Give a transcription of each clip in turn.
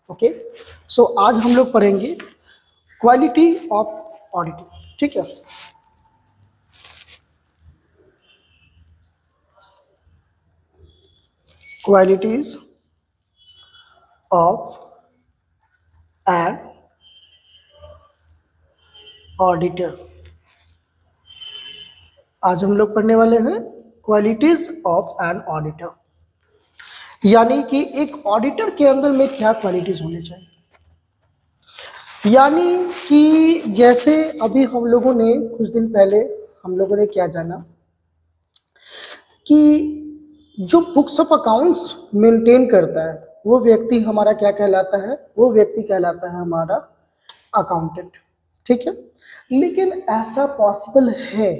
Okay, सो आज हम लोग पढ़ेंगे क्वालिटी ऑफ ऑडिटिंग। ठीक है, क्वालिटीज ऑफ एन ऑडिटर। आज हम लोग पढ़ने वाले हैं क्वालिटीज ऑफ एन ऑडिटर, यानी कि एक ऑडिटर के अंदर में क्या क्वालिटीज होनी चाहिए। यानी कि जैसे अभी हम लोगों ने कुछ दिन पहले हम लोगों ने क्या जाना कि जो बुक्स ऑफ अकाउंट्स मेंटेन करता है वो व्यक्ति हमारा क्या कहलाता है, वो व्यक्ति कहलाता है हमारा अकाउंटेंट। ठीक है, लेकिन ऐसा पॉसिबल है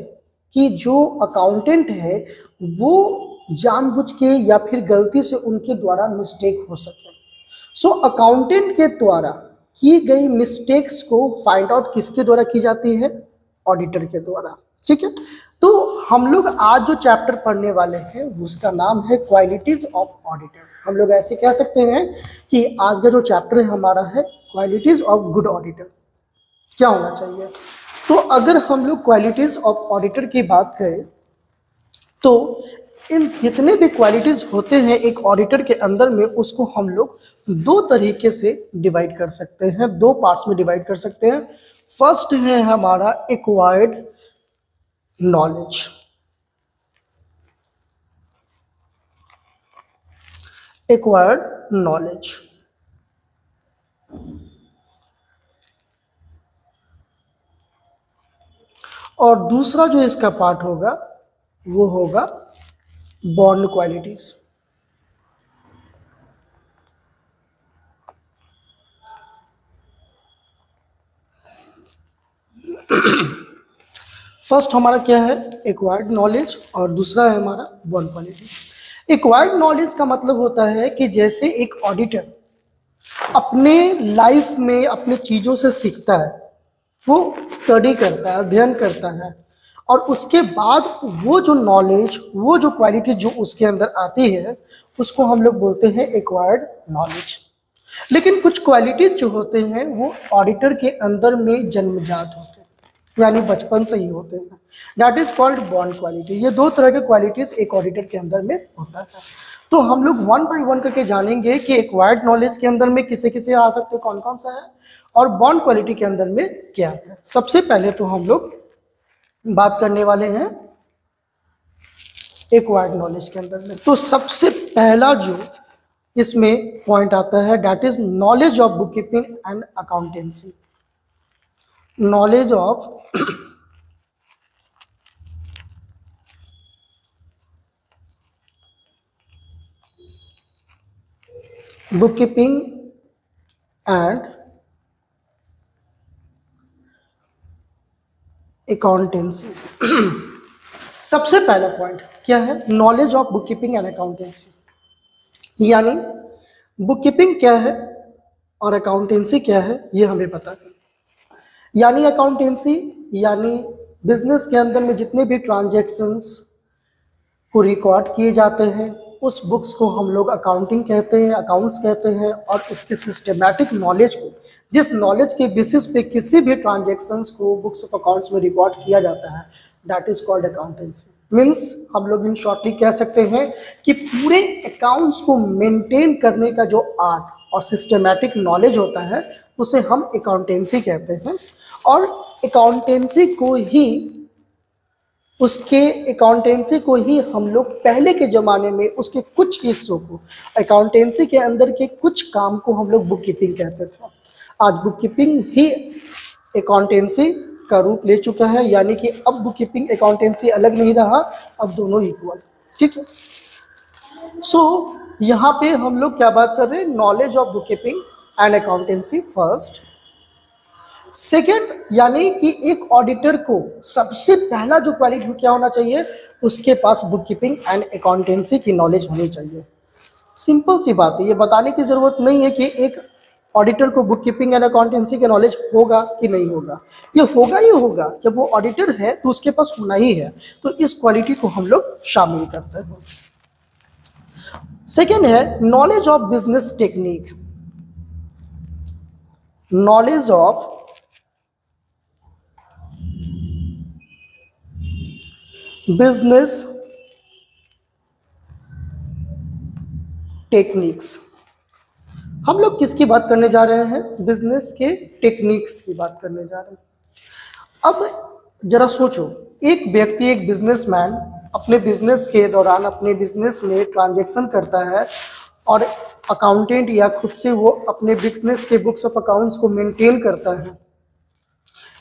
कि जो अकाउंटेंट है वो जानबूझ के या फिर गलती से उनके द्वारा मिस्टेक हो सके। सो अकाउंटेंट के द्वारा की गई मिस्टेक्स को फाइंड आउट किसके द्वारा की जाती है, ऑडिटर के द्वारा। ठीक है, तो हम लोग आज जो चैप्टर पढ़ने वाले हैं उसका नाम है क्वालिटीज ऑफ ऑडिटर। हम लोग ऐसे कह सकते हैं कि आज का जो चैप्टर हमारा है क्वालिटीज ऑफ गुड ऑडिटर। क्या होना चाहिए, तो अगर हम लोग क्वालिटीज ऑफ ऑडिटर की बात करें तो इन जितने भी क्वालिटीज होते हैं एक ऑडिटर के अंदर में, उसको हम लोग दो तरीके से डिवाइड कर सकते हैं, दो पार्ट्स में डिवाइड कर सकते हैं। फर्स्ट है हमारा एक्वायर्ड नॉलेज। एक्वायर्ड नॉलेज और दूसरा जो इसका पार्ट होगा वो होगा बॉर्न क्वालिटीज। फर्स्ट हमारा क्या है, एक्वायर्ड नॉलेज, और दूसरा है हमारा बॉर्न क्वालिटी। एक्वायर्ड नॉलेज का मतलब होता है कि जैसे एक ऑडिटर अपने लाइफ में अपने चीजों से सीखता है, वो स्टडी करता है, अध्ययन करता है, और उसके बाद वो जो नॉलेज, वो जो क्वालिटी जो उसके अंदर आती है उसको हम लोग बोलते हैं एक्वायर्ड नॉलेज। लेकिन कुछ क्वालिटीज जो होते हैं वो ऑडिटर के अंदर में जन्मजात होते हैं, यानी बचपन से ही होते हैं। That is called born quality. ये दो तरह के क्वालिटीज एक ऑडिटर के अंदर में होता है। तो हम लोग वन बाय वन करके जानेंगे कि एक्वायर्ड नॉलेज के अंदर में किसे किसे आ सकते हैं, कौन कौन सा है, और बॉर्न क्वालिटी के अंदर में क्या है। सबसे पहले तो हम लोग बात करने वाले हैं एक्वायर्ड नॉलेज के अंदर में। तो सबसे पहला जो इसमें पॉइंट आता है that is knowledge of book keeping and accountancy. Knowledge of book keeping and accountancy. सबसे पहला पॉइंट क्या है, knowledge of book keeping and accountancy. यानी बुक कीपिंग क्या है और अकाउंटेंसी क्या है ये हमें पता है। यानी अकाउंटेंसी यानी बिजनेस के अंदर में जितने भी ट्रांजैक्शंस को रिकॉर्ड किए जाते हैं उस बुक्स को हम लोग अकाउंटिंग कहते हैं, अकाउंट्स कहते हैं, और उसके सिस्टमैटिक नॉलेज को, जिस नॉलेज के बेसिस पे किसी भी ट्रांजैक्शंस को बुक्स ऑफ अकाउंट्स में रिकॉर्ड किया जाता है that is called accountancy. Means हम लोग इन शॉर्टली कह सकते हैं कि पूरे अकाउंट्स को मेंटेन करने का जो आर्ट और सिस्टमैटिक नॉलेज होता है उसे हम अकाउंटेंसी कहते हैं। और अकाउंटेंसी को ही हम लोग पहले के ज़माने में उसके कुछ हिस्सों को, अकाउंटेंसी के अंदर के कुछ काम को हम लोग बुक कीपिंग कहते थे। आज बुक कीपिंग ही अकाउंटेंसी का रूप ले चुका है, यानी कि अब बुक कीपिंग अकाउंटेंसी अलग नहीं रहा, अब दोनों इक्वल। ठीक है, सो यहाँ पे हम लोग क्या बात कर रहे हैं, knowledge of book keeping and accountancy first. Second, यानी कि एक ऑडिटर को सबसे पहला जो क्वालिटी क्या होना चाहिए, उसके पास बुक कीपिंग एंड अकाउंटेंसी की नॉलेज होनी चाहिए। सिंपल सी बात है, ये बताने की जरूरत नहीं है कि एक ऑडिटर को बुक कीपिंग एंड अकाउंटेंसी की नॉलेज होगा कि नहीं होगा। ये होगा ही होगा, जब वो ऑडिटर है तो उसके पास होना ही है। तो इस क्वालिटी को हम लोग शामिल करते हैं। सेकेंड है knowledge of business technique. Knowledge of business techniques. हम लोग किसकी बात करने जा रहे हैं? बिजनेस के टेक्निक्स की बात करने जा रहे हैं। अब जरा सोचो, एक व्यक्ति, एक बिजनेसमैन अपने बिजनेस के दौरान अपने बिजनेस में ट्रांजैक्शन करता है और अकाउंटेंट या खुद से वो अपने बिजनेस के बुक्स ऑफ अकाउंट्स को मेंटेन करता है।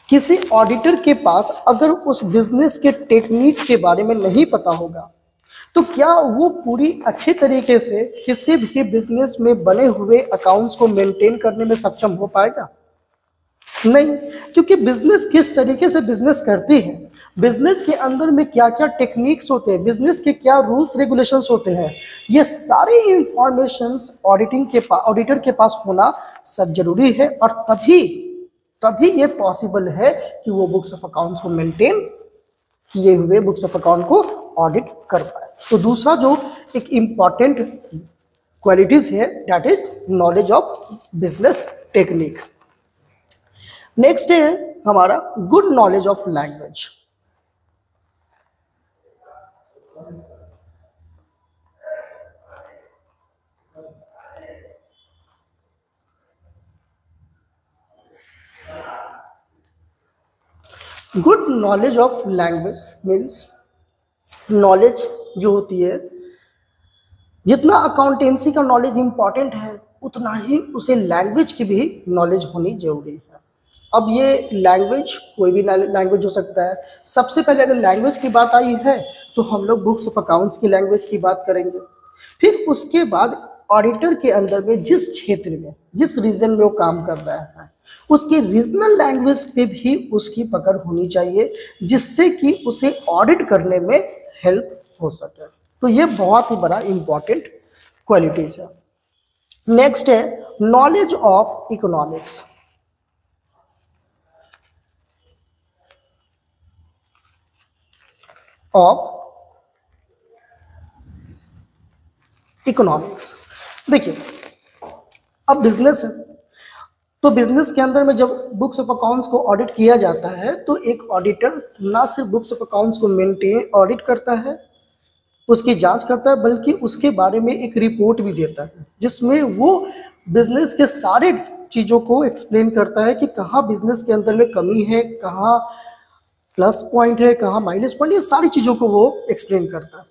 किसी ऑडिटर के पास अगर उस बिजनेस के टेक्निक के बारे में नहीं पता होगा तो क्या वो पूरी अच्छे तरीके से किसी भी बिजनेस में बने हुए अकाउंट्स को मेंटेन करने में सक्षम हो पाएगा? नहीं, क्योंकि बिजनेस किस तरीके से बिजनेस करती है, बिजनेस के अंदर में क्या क्या टेक्निक्स होते हैं, बिजनेस के क्या रूल्स रेगुलेशंस होते हैं, ये सारे इंफॉर्मेशंस ऑडिटर के पास होना सब जरूरी है। और तभी ये पॉसिबल है कि वो बुक्स ऑफ अकाउंट्स को मेंटेन किए हुए बुक्स ऑफ अकाउंट को ऑडिट कर पाए। तो दूसरा जो एक इंपॉर्टेंट क्वालिटीज है that is knowledge of business technique. Next है हमारा good knowledge of language. Good knowledge of language means knowledge जो होती है, जितना अकाउंटेंसी का नॉलेज इंपॉर्टेंट है उतना ही उसे लैंग्वेज की भी नॉलेज होनी जरूरी है। अब ये लैंग्वेज कोई भी लैंग्वेज हो सकता है। सबसे पहले अगर लैंग्वेज की बात आई है तो हम लोग बुक्स ऑफ अकाउंट्स की लैंग्वेज की बात करेंगे। फिर उसके बाद ऑडिटर के अंदर में जिस क्षेत्र में, जिस रीजन में वो काम कर रहा है उसके रीजनल लैंग्वेज पे भी उसकी पकड़ होनी चाहिए, जिससे कि उसे ऑडिट करने में हेल्प हो सके। तो ये बहुत ही बड़ा इंपॉर्टेंट क्वालिटीज है। नेक्स्ट है नॉलेज ऑफ इकोनॉमिक्स। देखिए, अब बिजनेस है तो बिजनेस के अंदर में जब बुक्स ऑफ अकाउंट्स को ऑडिट किया जाता है तो एक ऑडिटर ना सिर्फ बुक्स ऑफ अकाउंट्स को मेंटेन ऑडिट करता है, उसकी जांच करता है, बल्कि उसके बारे में एक रिपोर्ट भी देता है जिसमें वो बिजनेस के सारे चीज़ों को एक्सप्लेन करता है कि कहाँ बिजनेस के अंदर में कमी है, कहाँ प्लस पॉइंट है, कहाँ माइनस पॉइंट, ये सारी चीज़ों को वो एक्सप्लेन करता है।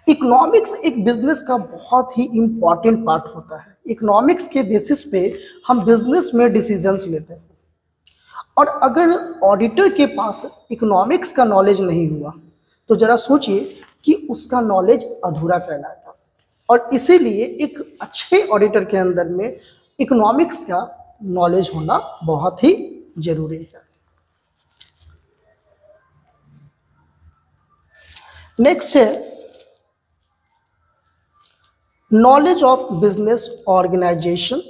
इकोनॉमिक्स एक बिजनेस का बहुत ही इंपॉर्टेंट पार्ट होता है। इकोनॉमिक्स के बेसिस पे हम बिजनेस में डिसीजंस लेते हैं, और अगर ऑडिटर के पास इकोनॉमिक्स का नॉलेज नहीं हुआ तो जरा सोचिए कि उसका नॉलेज अधूरा कहलाएगा। और इसीलिए एक अच्छे ऑडिटर के अंदर में इकोनॉमिक्स का नॉलेज होना बहुत ही जरूरी है। नेक्स्ट है knowledge of business organization.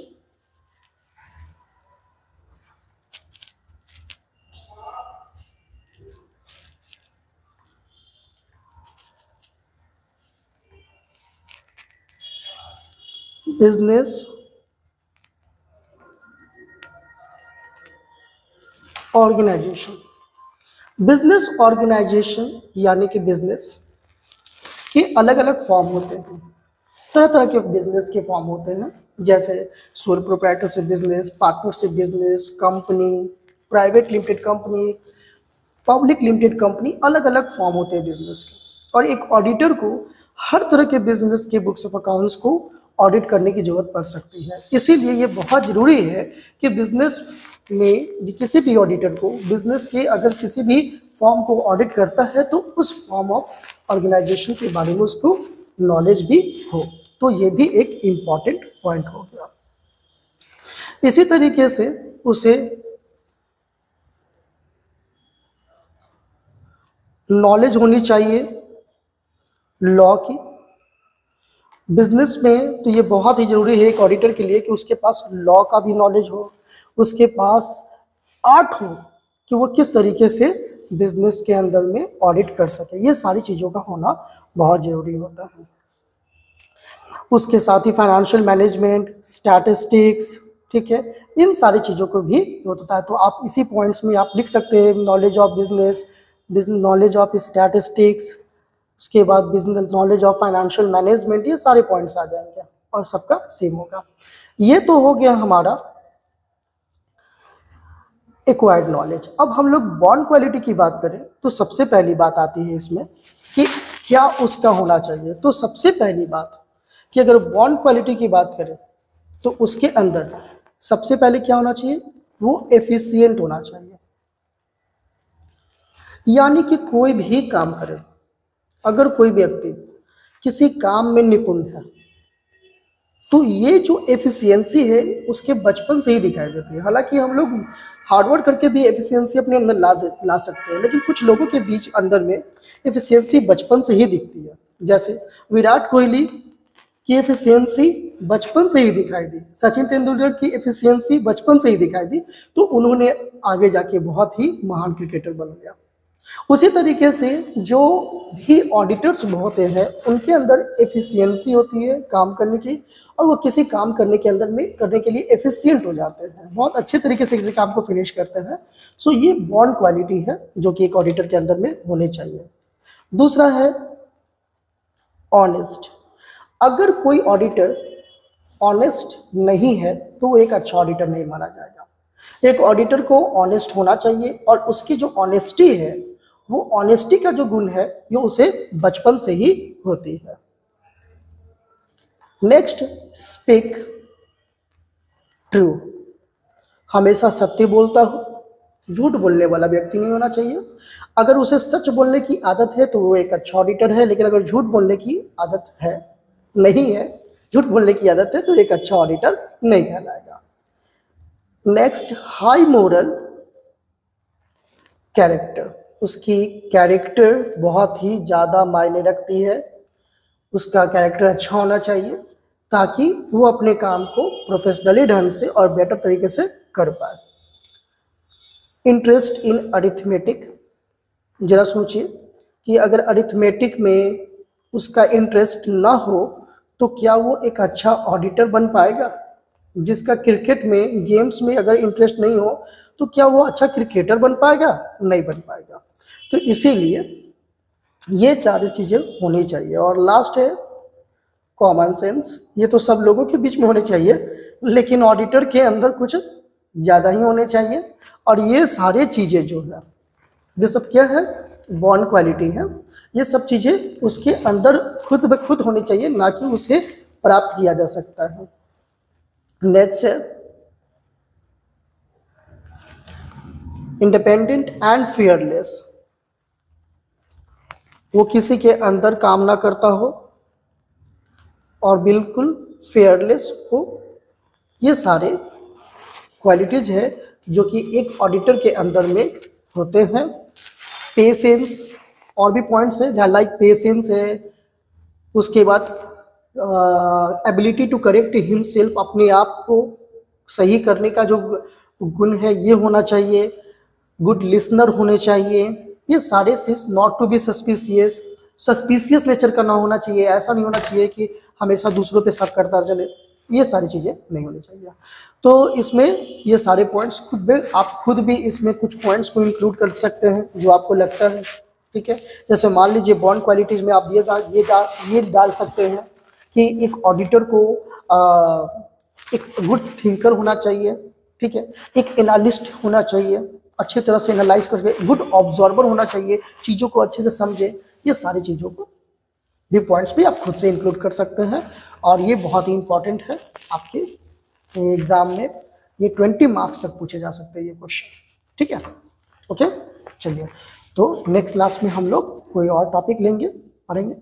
Business organization, business organization यानी कि बिजनेस के अलग अलग फॉर्म होते हैं। तरह तरह के बिजनेस के फॉर्म होते हैं, जैसे sole proprietorship business, partnership business, company, private limited company, public limited company, अलग अलग फॉर्म होते हैं बिजनेस के। और एक ऑडिटर को हर तरह के बिजनेस के बुक्स ऑफ अकाउंट्स को ऑडिट करने की जरूरत पड़ सकती है। इसीलिए ये बहुत ज़रूरी है कि बिजनेस में किसी भी ऑडिटर को बिजनेस के अगर किसी भी फॉर्म को ऑडिट करता है तो उस फॉर्म ऑफ ऑर्गेनाइजेशन के बारे में उसको नॉलेज भी हो। तो ये भी एक इम्पॉर्टेंट पॉइंट हो गया। इसी तरीके से उसे नॉलेज होनी चाहिए लॉ की। बिजनेस में तो ये बहुत ही जरूरी है एक ऑडिटर के लिए कि उसके पास लॉ का भी नॉलेज हो, उसके पास आर्ट हो कि वो किस तरीके से बिजनेस के अंदर में ऑडिट कर सके। ये सारी चीज़ों का होना बहुत ज़रूरी होता है। उसके साथ ही फाइनेंशियल मैनेजमेंट, स्टैटिस्टिक्स, ठीक है, इन सारी चीज़ों को भी होता है। तो आप इसी पॉइंट्स में आप लिख सकते हैं knowledge of business, knowledge of statistics, उसके बाद business knowledge of financial management, ये सारे पॉइंट्स आ जाएंगे और सबका सेम होगा। ये तो हो गया हमारा एक्वायर्ड नॉलेज। अब हम लोग बॉन्ड क्वालिटी की बात करें तो सबसे पहली बात आती है इसमें कि क्या उसका होना चाहिए। तो सबसे पहली बात कि अगर बॉन्ड क्वालिटी की बात करें तो उसके अंदर सबसे पहले क्या होना चाहिए, वो एफिशिएंट होना चाहिए। यानी कि कोई भी काम करे, अगर कोई व्यक्ति किसी काम में निपुण है तो ये जो एफिशिएंसी है उसके बचपन से ही दिखाई देती है। हालांकि हम लोग हार्डवर्क करके भी एफिशिएंसी अपने अंदर ला सकते हैं, लेकिन कुछ लोगों के बीच अंदर में एफिशिएंसी बचपन से ही दिखती है। जैसे विराट कोहली की एफिशिएंसी बचपन से ही दिखाई दी, सचिन तेंदुलकर की एफिशिएंसी बचपन से ही दिखाई दी, तो उन्होंने आगे जाके बहुत ही महान क्रिकेटर बन गया। उसी तरीके से जो भी ऑडिटर्स होते हैं उनके अंदर एफिशिएंसी होती है काम करने की, और वो किसी काम करने के अंदर में करने के लिए एफिशिएंट हो जाते हैं, बहुत अच्छे तरीके से किसी काम को फिनिश करते हैं। सो ये बॉन्ड क्वालिटी है जो कि एक ऑडिटर के अंदर में होनी चाहिए। दूसरा है ऑनेस्ट। अगर कोई ऑडिटर ऑनेस्ट नहीं है तो वो एक अच्छा ऑडिटर नहीं माना जाएगा। एक ऑडिटर को ऑनेस्ट होना चाहिए, और उसकी जो ऑनेस्टी है, वो ऑनेस्टी का जो गुण है ये उसे बचपन से ही होती है। Next, speak true. हमेशा सत्य बोलता हो, झूठ बोलने वाला व्यक्ति नहीं होना चाहिए। अगर उसे सच बोलने की आदत है तो वो एक अच्छा ऑडिटर है, लेकिन अगर झूठ बोलने की आदत है नहीं है, झूठ बोलने की आदत है, तो एक अच्छा ऑडिटर नहीं कहलाएगा। Next, high moral character. उसकी कैरेक्टर बहुत ही ज़्यादा मायने रखती है, उसका कैरेक्टर अच्छा होना चाहिए ताकि वो अपने काम को प्रोफेशनली ढंग से और बेटर तरीके से कर पाए। Interest in arithmetic. जरा सोचिए कि अगर अरिथमेटिक में उसका इंटरेस्ट ना हो तो क्या वो एक अच्छा ऑडिटर बन पाएगा। जिसका क्रिकेट में गेम्स में अगर इंटरेस्ट नहीं हो तो क्या वो अच्छा क्रिकेटर बन पाएगा, नहीं बन पाएगा। तो इसीलिए ये चार चीज़ें होनी चाहिए। और लास्ट है कॉमन सेंस। ये तो सब लोगों के बीच में होने चाहिए, लेकिन ऑडिटर के अंदर कुछ ज़्यादा ही होने चाहिए। और ये सारे चीज़ें जो है, ये सब क्या है, बॉन्ड क्वालिटी है। ये सब चीज़ें उसके अंदर खुद ब खुद होनी चाहिए, ना कि उसे प्राप्त किया जा सकता है। नेक्स्ट है इंडिपेंडेंट एंड फियरलेस। वो किसी के अंदर काम ना करता हो और बिल्कुल फेयरलेस हो। ये सारे क्वालिटीज है जो कि एक ऑडिटर के अंदर में होते हैं। पेशेंस, और भी पॉइंट्स है जहाँ लाइक पेशेंस है। उसके बाद एबिलिटी टू करेक्ट हिमसेल्फ, अपने आप को सही करने का जो गुण है ये होना चाहिए। गुड लिसनर होने चाहिए। ये सारे चीज, not to be suspicious, suspicious nature का ना होना चाहिए। ऐसा नहीं होना चाहिए कि हमेशा दूसरों पे शक करता चले, ये सारी चीज़ें नहीं होनी चाहिए। तो इसमें ये सारे पॉइंट्स आप खुद भी इसमें कुछ पॉइंट्स को इंक्लूड कर सकते हैं जो आपको लगता है, ठीक है। जैसे मान लीजिए बॉन्ड क्वालिटीज़ में आप ये डाल सकते हैं कि एक ऑडिटर को एक गुड थिंकर होना चाहिए, ठीक है। एक एनालिस्ट होना चाहिए, अच्छी तरह से एनालाइज करके, गुड ऑब्जर्वर होना चाहिए, चीज़ों को अच्छे से समझे। ये सारी चीज़ों को भी पॉइंट्स भी आप खुद से इंक्लूड कर सकते हैं, और ये बहुत ही इंपॉर्टेंट है आपके एग्जाम में। ये 20 मार्क्स तक पूछे जा सकते हैं ये क्वेश्चन, ठीक है। ओके, चलिए, तो नेक्स्ट क्लास में हम लोग कोई और टॉपिक लेंगे, पढ़ेंगे।